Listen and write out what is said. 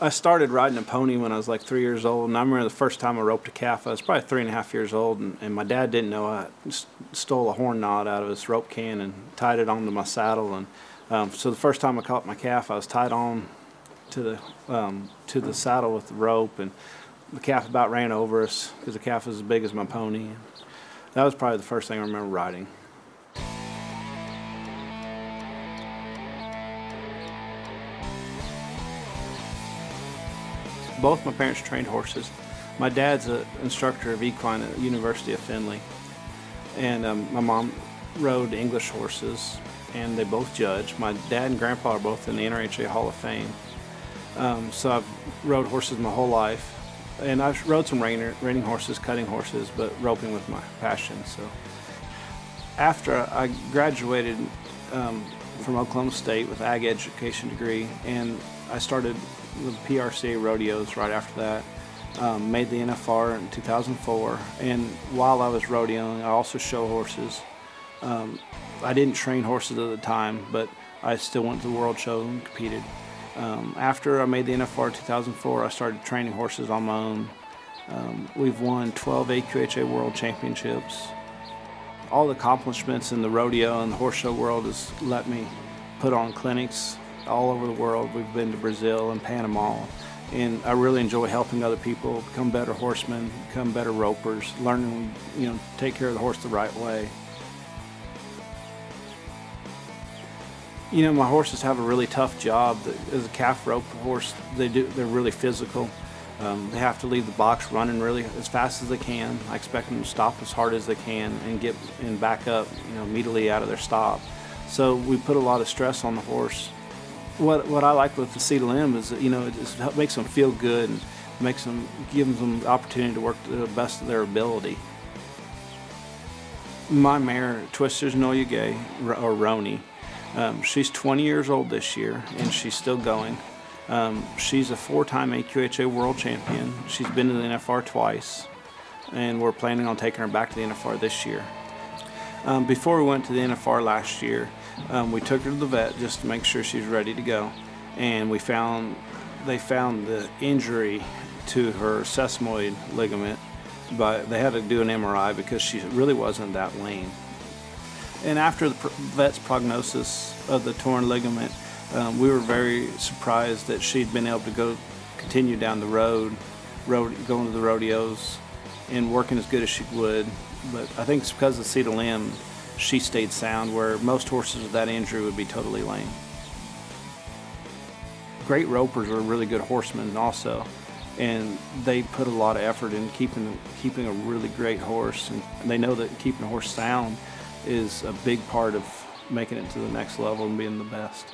I started riding a pony when I was like 3 years old, and I remember the first time I roped a calf. I was probably 3.5 years old, and my dad didn't know. I stole a horn knot out of his rope can and tied it onto my saddle. And so the first time I caught my calf, I was tied on to the saddle with the rope, and the calf about ran over us because the calf was as big as my pony. That was probably the first thing I remember riding. Both my parents trained horses. My dad's an instructor of equine at the University of Findlay, and my mom rode English horses, and they both judged. My dad and grandpa are both in the NRHA Hall of Fame. So I've rode horses my whole life, and I've rode some reining horses, cutting horses, but roping was my passion. So after I graduated from Oklahoma State with ag education degree, and I started with PRCA rodeos right after that. Made the NFR in 2004, and while I was rodeoing, I also show horses. I didn't train horses at the time, but I still went to the World Show and competed. After I made the NFR in 2004, I started training horses on my own. We've won 12 AQHA World Championships. All the accomplishments in the rodeo and the horse show world has let me put on clinics all over the world. We've been to Brazil and Panama, and I really enjoy helping other people become better horsemen, become better ropers, learning, take care of the horse the right way. My horses have a really tough job. As a calf rope horse, they're really physical. They have to leave the box running really as fast as they can. I expect them to stop as hard as they can and back up, immediately out of their stop. So we put a lot of stress on the horse. What I like with the Cetyl M is that, it makes them feel good and gives them the opportunity to work to the best of their ability. My mare, Twister's Noya Gay, or Roni, she's 20 years old this year, and she's still going. She's a 4-time AQHA World Champion. She's been to the NFR twice, and we're planning on taking her back to the NFR this year. Before we went to the NFR last year, we took her to the vet just to make sure she's ready to go, and they found the injury to her sesamoid ligament, but they had to do an MRI because she really wasn't that lame. And after the vet's prognosis of the torn ligament, we were very surprised that she'd been able to continue down the road, going to the rodeos and working as good as she would. But I think it's because of Cetyl M, she stayed sound, where most horses with that injury would be totally lame. Great ropers are really good horsemen also, and they put a lot of effort in keeping a really great horse, and they know that keeping a horse sound is a big part of making it to the next level and being the best.